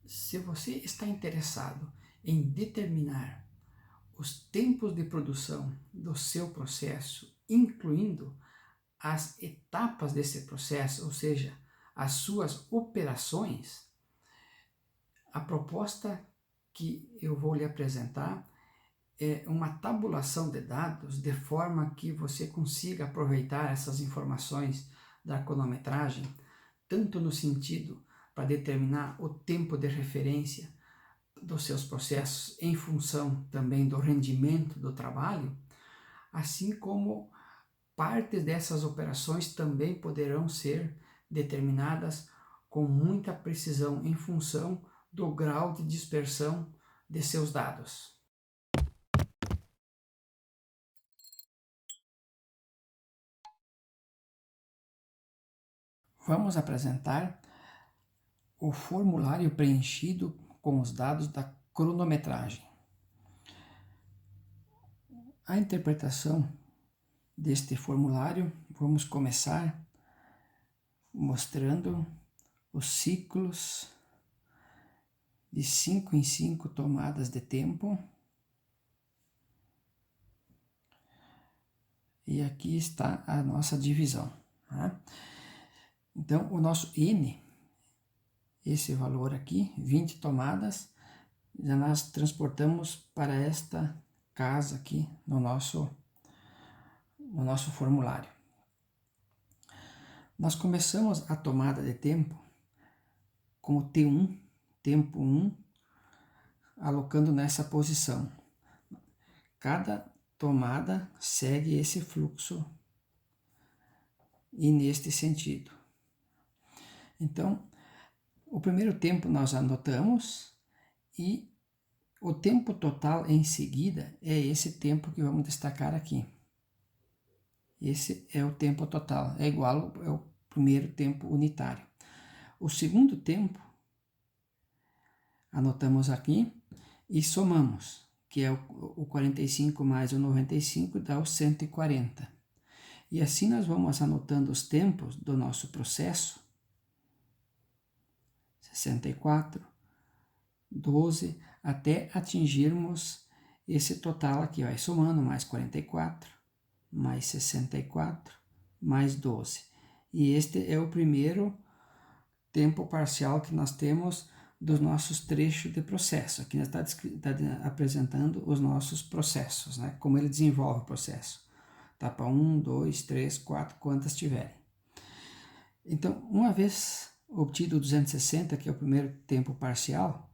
Se você está interessado em determinar os tempos de produção do seu processo, incluindo as etapas desse processo, ou seja, as suas operações, a proposta que eu vou lhe apresentar é uma tabulação de dados de forma que você consiga aproveitar essas informações da cronometragem, tanto no sentido para determinar o tempo de referência dos seus processos em função também do rendimento do trabalho, assim como partes dessas operações também poderão ser determinadas com muita precisão em função do grau de dispersão de seus dados. Vamos apresentar o formulário preenchido com os dados da cronometragem. A interpretação deste formulário, vamos começar mostrando os ciclos de 5 em 5 tomadas de tempo. E aqui está a nossa divisão. Tá? Então, o nosso N, esse valor aqui, 20 tomadas, já nós transportamos para esta casa aqui no nosso formulário. Nós começamos a tomada de tempo como T1, tempo 1, alocando nessa posição. Cada tomada segue esse fluxo e neste sentido. Então, o primeiro tempo nós anotamos e o tempo total em seguida é esse tempo que vamos destacar aqui. Esse é o tempo total, é igual ao primeiro tempo unitário. O segundo tempo, anotamos aqui e somamos, que é o 45 mais o 95 dá o 140. E assim nós vamos anotando os tempos do nosso processo, 64, 12, até atingirmos esse total aqui, vai somando mais 44, mais 64, mais 12. E este é o primeiro tempo parcial que nós temos dos nossos trechos de processo. Aqui está apresentando os nossos processos, né? Como ele desenvolve o processo. Etapa 1, 2, 3, 4, quantas tiverem. Então, uma vez obtido o 260, que é o primeiro tempo parcial,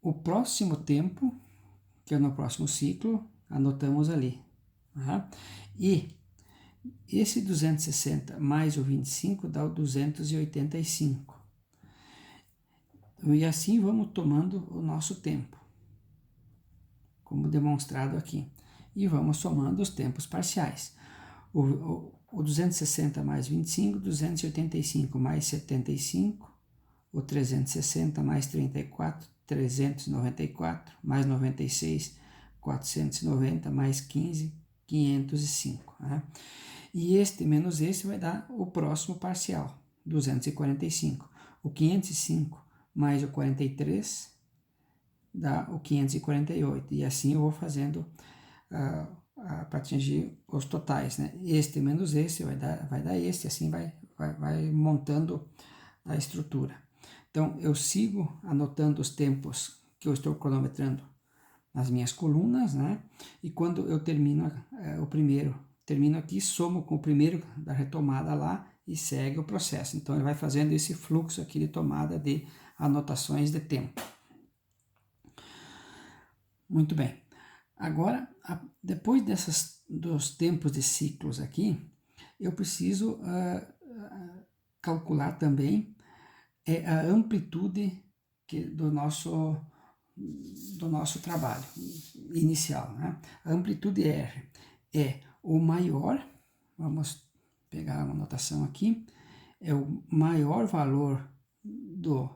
o próximo tempo, que é no próximo ciclo, anotamos ali. Tá? E esse 260 mais o 25 dá o 285. E assim vamos tomando o nosso tempo, como demonstrado aqui. E vamos somando os tempos parciais. O 260 mais 25, 285 mais 75, o 360 mais 34, 394, mais 96, 490, mais 15, 505. Né? E este menos esse vai dar o próximo parcial, 245. O 505 mais o 43 dá o 548. E assim eu vou fazendo para atingir os totais. Né? Este menos esse vai dar este, assim vai montando a estrutura. Então, eu sigo anotando os tempos que eu estou cronometrando nas minhas colunas, né? E quando eu termino o primeiro, termino aqui, somo com o primeiro da retomada lá e segue o processo. Então, ele vai fazendo esse fluxo aqui de tomada de anotações de tempo. Muito bem. Agora, depois dos tempos de ciclos aqui, eu preciso calcular também a amplitude do nosso trabalho inicial. Né? A amplitude R é o maior, vamos pegar uma anotação aqui, é o maior valor do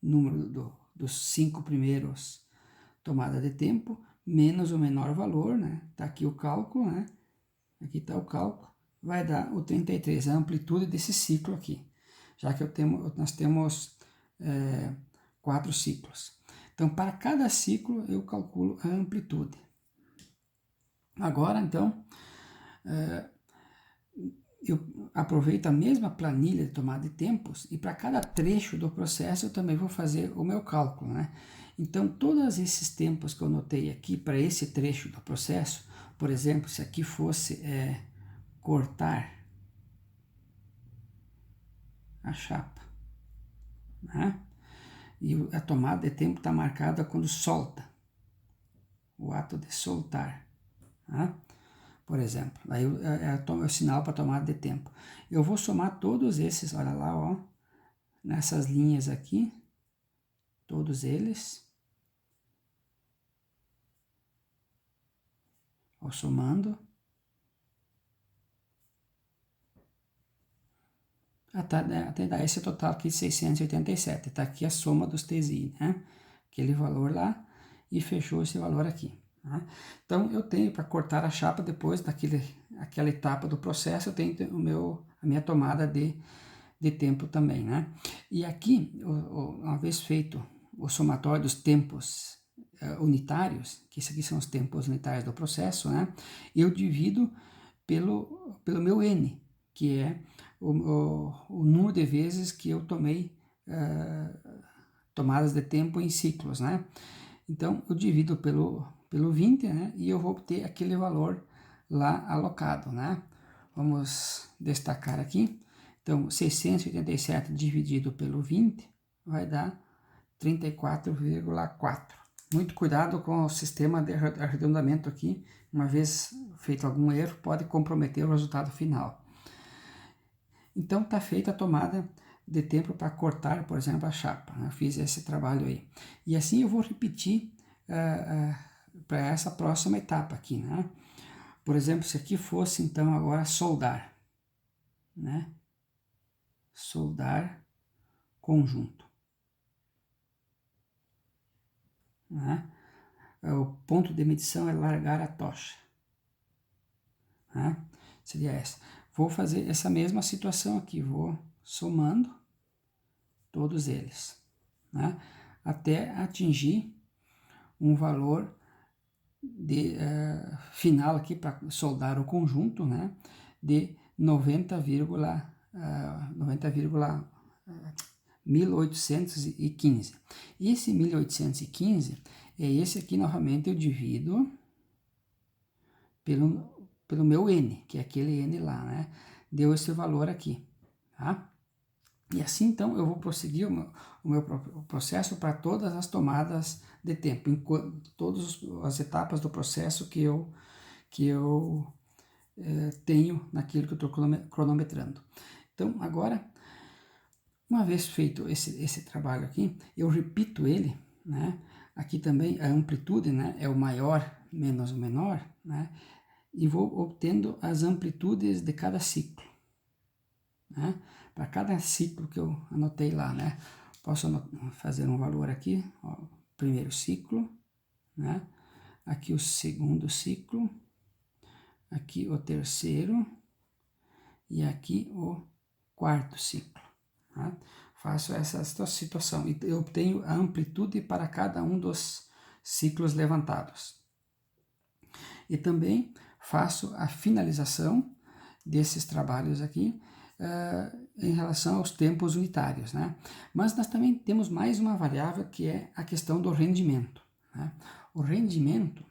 número dos 5 primeiros tomadas de tempo, menos o menor valor, né? Tá aqui o cálculo, né? Aqui está o cálculo, vai dar o 33, a amplitude desse ciclo aqui. Já que nós temos 4 ciclos. Então, para cada ciclo, eu calculo a amplitude. Agora, então, eu aproveito a mesma planilha de tomada de tempos e para cada trecho do processo eu também vou fazer o meu cálculo, né? Então, todos esses tempos que eu notei aqui para esse trecho do processo, por exemplo, se aqui fosse cortar a chapa, né? E a tomada de tempo está marcada quando solta, o ato de soltar, né? Por exemplo, aí é o sinal para tomada de tempo. Eu vou somar todos esses, olha lá, ó, nessas linhas aqui, todos eles, ó, somando, até dar esse total aqui de 687, tá aqui a soma dos TSI, né? Aquele valor lá, e fechou esse valor aqui. Tá? Então, eu tenho para cortar a chapa depois daquela etapa do processo, eu tenho a minha tomada de tempo também, né? E aqui, uma vez feito o somatório dos tempos unitários, que esses aqui são os tempos unitários do processo, né? Eu divido pelo meu N, que é o número de vezes que eu tomei tomadas de tempo em ciclos, né? Então, eu divido pelo 20, né? E eu vou obter aquele valor lá alocado, né? Vamos destacar aqui. Então, 687 dividido pelo 20 vai dar 34,4. Muito cuidado com o sistema de arredondamento aqui. Uma vez feito algum erro, pode comprometer o resultado final. Então, está feita a tomada de tempo para cortar, por exemplo, a chapa. Eu fiz esse trabalho aí. E assim eu vou repetir para essa próxima etapa aqui, né? Por exemplo, se aqui fosse, então, agora soldar, né? Soldar conjunto, né? O ponto de medição é largar a tocha, né? Seria essa. Vou fazer essa mesma situação aqui, vou somando todos eles, né? Até atingir um valor final aqui para soldar o conjunto, né? De 1815. E esse 1815 é esse aqui, novamente, eu divido pelo meu N, que é aquele N lá, né? Deu esse valor aqui, tá? E assim, então, eu vou prosseguir o meu processo para todas as tomadas de tempo, em todas as etapas do processo que eu tenho naquilo que eu estou cronometrando. Então, agora, uma vez feito esse trabalho aqui, eu repito ele, né? Aqui também a amplitude, né? É o maior menos o menor, né? E vou obtendo as amplitudes de cada ciclo, né? Para cada ciclo que eu anotei lá, né? Posso fazer um valor aqui, ó, primeiro ciclo, né? Aqui o segundo ciclo, aqui o terceiro e aqui o quarto ciclo, né? Faço essa situação e eu obtenho a amplitude para cada um dos ciclos levantados. E também faço a finalização desses trabalhos aqui em relação aos tempos unitários, né? Mas nós também temos mais uma variável que é a questão do rendimento, né? O rendimento,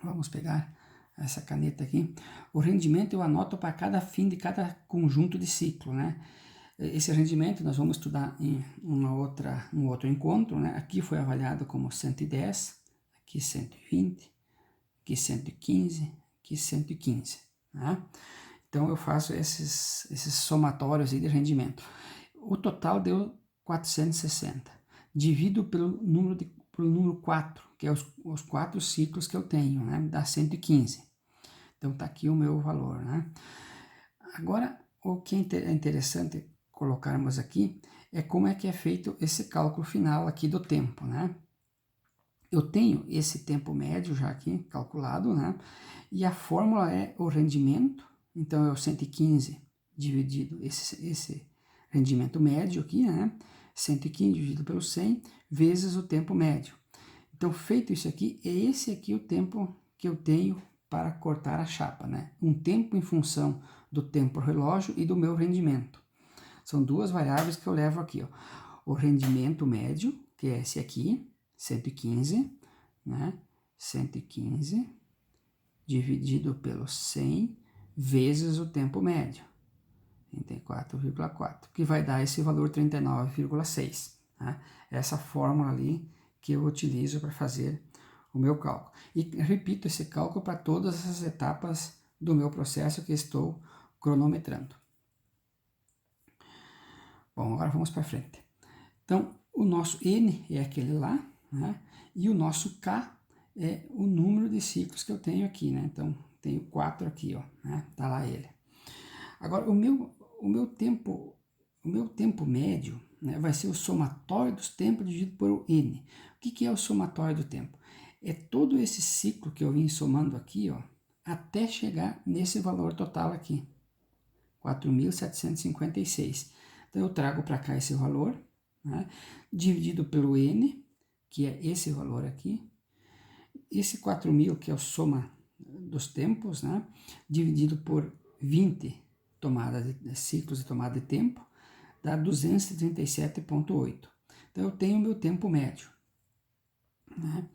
vamos pegar essa caneta aqui, o rendimento eu anoto para cada fim de cada conjunto de ciclo, né? Esse rendimento nós vamos estudar em um outro encontro, né? Aqui foi avaliado como 110, aqui 120, aqui 115, aqui 115, né? Então, eu faço esses somatórios aí de rendimento. O total deu 460. Divido pelo número 4, que é os 4 ciclos que eu tenho, né? Dá 115. Então, está aqui o meu valor, né? Agora, o que é interessante colocarmos aqui é como é que é feito esse cálculo final aqui do tempo, né? Eu tenho esse tempo médio já aqui calculado, né? E a fórmula é o rendimento. Então, é o 115 dividido esse rendimento médio aqui, né? 115 dividido pelo 100 vezes o tempo médio. Então, feito isso aqui, é esse aqui o tempo que eu tenho para cortar a chapa, né? Um tempo em função do tempo relógio e do meu rendimento. São duas variáveis que eu levo aqui, ó. O rendimento médio, que é esse aqui, 115, né? 115 dividido pelo 100 vezes o tempo médio, 34,4, que vai dar esse valor 39,6. Né? Essa fórmula ali que eu utilizo para fazer o meu cálculo. E repito esse cálculo para todas as etapas do meu processo que estou cronometrando. Bom, agora vamos para frente. Então, o nosso N é aquele lá, né? E o nosso K é o número de ciclos que eu tenho aqui, né? Então, tenho 4 aqui, ó, né? Tá lá ele. Agora, o meu tempo médio, né, vai ser o somatório dos tempos dividido por N. O que é o somatório do tempo? É todo esse ciclo que eu vim somando aqui, ó, até chegar nesse valor total aqui, 4.756. Então, eu trago para cá esse valor, né, dividido pelo N, que é esse valor aqui, esse 4.000, que é a soma dos tempos, né, dividido por 20 ciclos de tomada de tempo, dá 237,8. Então, eu tenho o meu tempo médio. Né?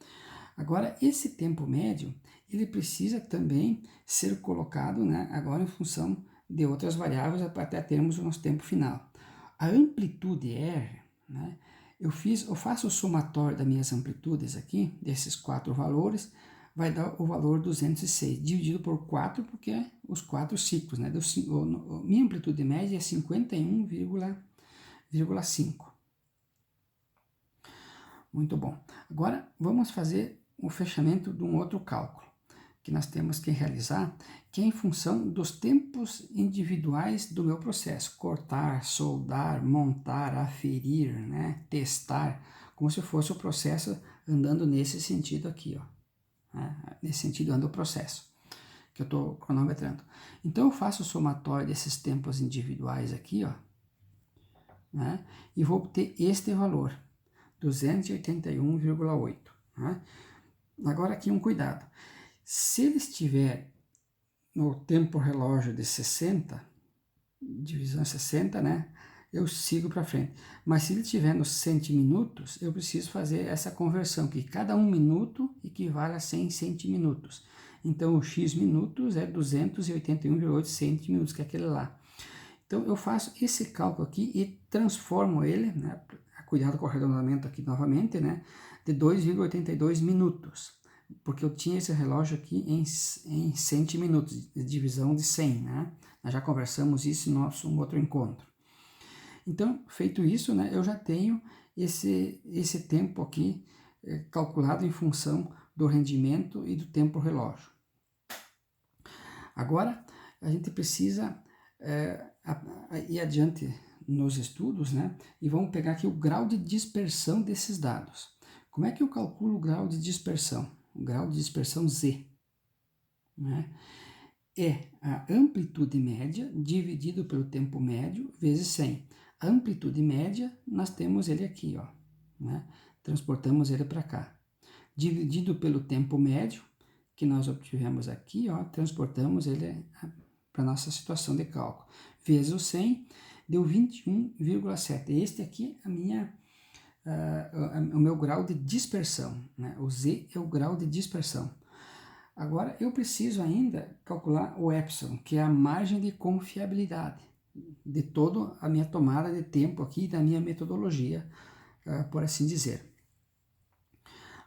Agora, esse tempo médio, ele precisa também ser colocado, né, agora em função de outras variáveis até termos o nosso tempo final. A amplitude R, né, eu faço o somatório das minhas amplitudes aqui, desses 4 valores, vai dar o valor 206, dividido por 4, porque é os 4 ciclos, né? Minha amplitude média é 51,5. Muito bom. Agora, vamos fazer o fechamento de um outro cálculo que nós temos que realizar, que é em função dos tempos individuais do meu processo. Cortar, soldar, montar, aferir, né? Testar, como se fosse o processo andando nesse sentido aqui, ó. Né? Nesse sentido anda o processo que eu estou cronometrando. Então, eu faço o somatório desses tempos individuais aqui, ó, né? E vou obter este valor, 281,8. Né? Agora aqui um cuidado. Se ele estiver no tempo relógio de 60, divisão 60, né? Eu sigo para frente. Mas se ele estiver nos 100 minutos, eu preciso fazer essa conversão, que cada 1 minuto equivale a 100 centiminutos. Então, o x minutos é 281,8 centiminutos, que é aquele lá. Então, eu faço esse cálculo aqui e transformo ele, né? Cuidado com o arredondamento aqui novamente, né? De 2,82 minutos. Porque eu tinha esse relógio aqui em centiminutos, de divisão de 100, né? Nós já conversamos isso em nosso outro encontro. Então, feito isso, né, eu já tenho esse tempo aqui calculado em função do rendimento e do tempo relógio. Agora, a gente precisa ir adiante nos estudos, né, e vamos pegar aqui o grau de dispersão desses dados. Como é que eu calculo o grau de dispersão? O grau de dispersão Z, né? É a amplitude média dividido pelo tempo médio vezes 100. A amplitude média, nós temos ele aqui, ó, né? Transportamos ele para cá. Dividido pelo tempo médio, que nós obtivemos aqui, ó, transportamos ele para a nossa situação de cálculo. Vezes o 100, deu 21,7. Este aqui é o meu grau de dispersão, né? O Z é o grau de dispersão. Agora, eu preciso ainda calcular o epsilon, que é a margem de confiabilidade de toda a minha tomada de tempo aqui, da minha metodologia, por assim dizer.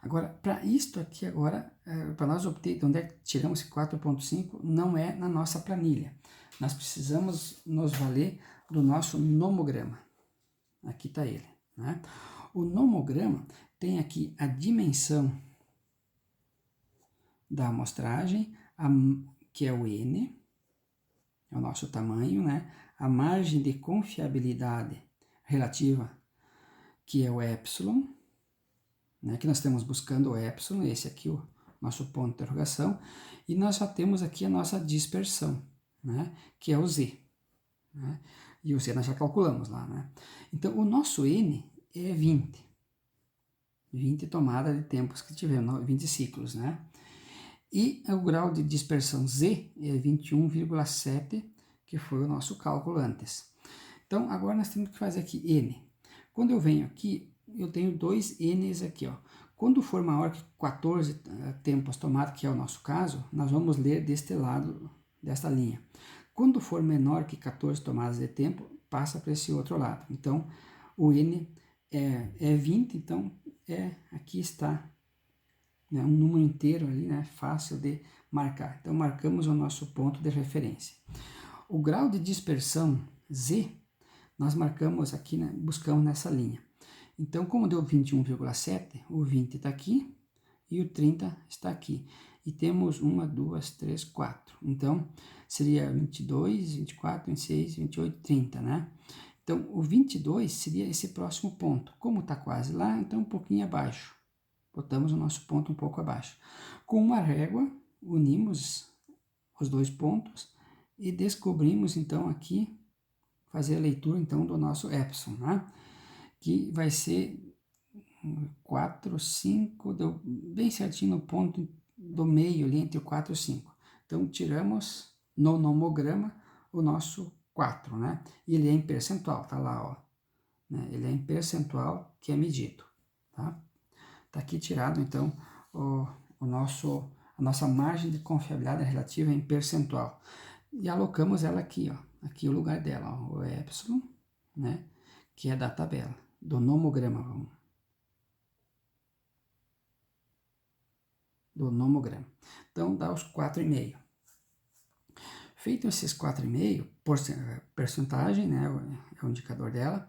Agora, para isto aqui agora, para nós obter de onde é que tiramos esse 4,5, não é na nossa planilha. Nós precisamos nos valer do nosso nomograma. Aqui está ele, né? O nomograma tem aqui a dimensão da amostragem, que é o N, é o nosso tamanho, né? A margem de confiabilidade relativa, que é o epsilon, né? Que nós estamos buscando o epsilon, esse aqui o nosso ponto de interrogação, e nós já temos aqui a nossa dispersão, né? Que é o Z. Né? E o Z nós já calculamos lá, né? Então, o nosso N é 20. 20 tomadas de tempos que tivemos, 20 ciclos, né? E o grau de dispersão Z é 21,7, que foi o nosso cálculo antes. Então, agora nós temos que fazer aqui N. Quando eu venho aqui, eu tenho dois N's aqui, ó. Quando for maior que 14 tempos tomados, que é o nosso caso, nós vamos ler deste lado, desta linha. Quando for menor que 14 tomadas de tempo, passa para esse outro lado. Então, o N é 20, então aqui está, né, um número inteiro ali, né, fácil de marcar. Então, marcamos o nosso ponto de referência. O grau de dispersão Z, nós marcamos aqui, né, buscamos nessa linha. Então, como deu 21,7, o 20 está aqui e o 30 está aqui. E temos 1, 2, 3, 4. Então, seria 22, 24, 26, 28, 30, né? Então, o 22 seria esse próximo ponto. Como está quase lá, então um pouquinho abaixo. Botamos o nosso ponto um pouco abaixo. Com uma régua, unimos os dois pontos e descobrimos, então, aqui, fazer a leitura, então, do nosso epsilon, né? Que vai ser 4, 5, deu bem certinho no ponto do meio ali, entre o 4 e o 5. Então, tiramos no nomograma o nosso 4, né? E ele é em percentual, tá lá, ó. Né? Ele é em percentual que é medido, tá? Tá aqui tirado, então, a nossa margem de confiabilidade relativa em percentual. E alocamos ela aqui, ó. Aqui é o lugar dela, ó, o epsilon, né? Que é da tabela, do nomograma, vamos. Do nomograma. Então, dá os 4,5. Feito esses 4,5, porcentagem, né, é o indicador dela.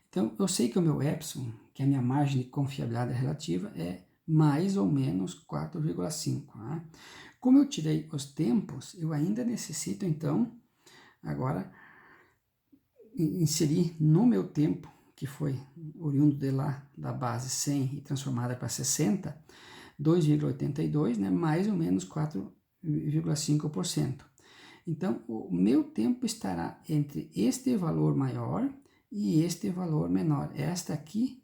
Então, eu sei que o meu epsilon, que é a minha margem de confiabilidade relativa, é mais ou menos 4,5. Né? Como eu tirei os tempos, eu ainda necessito, então, agora, inserir no meu tempo, que foi oriundo de lá, da base 100 e transformada para 60, 2,82, né, mais ou menos 4,5%. Então, o meu tempo estará entre este valor maior e este valor menor. Esta aqui,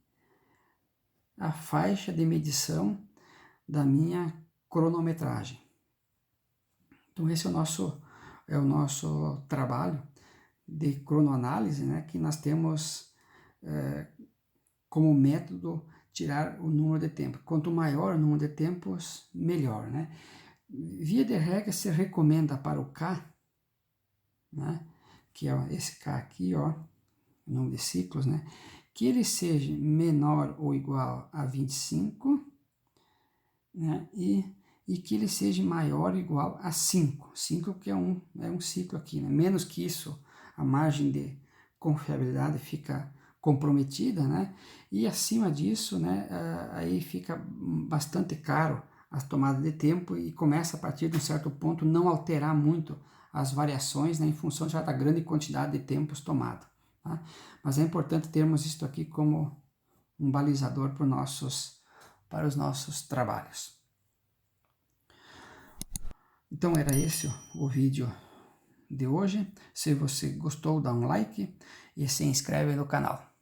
a faixa de medição da minha cronometragem. Então, esse é o nosso trabalho de cronoanálise, né, que nós temos como método tirar o número de tempos. Quanto maior o número de tempos, melhor, né? Via de regra, se recomenda para o K, né, que é esse K aqui, ó, o número de ciclos, né, que ele seja menor ou igual a 25, né, e que ele seja maior ou igual a 5. 5 que é um ciclo aqui, né, menos que isso, a margem de confiabilidade fica comprometida, né, e acima disso, né, aí fica bastante caro a tomada de tempo e começa a partir de um certo ponto não alterar muito as variações, né, em função já da grande quantidade de tempos tomado. Tá? Mas é importante termos isso aqui como um balizador para os nossos trabalhos. Então era esse o vídeo de hoje. Se você gostou, dá um like e se inscreve no canal.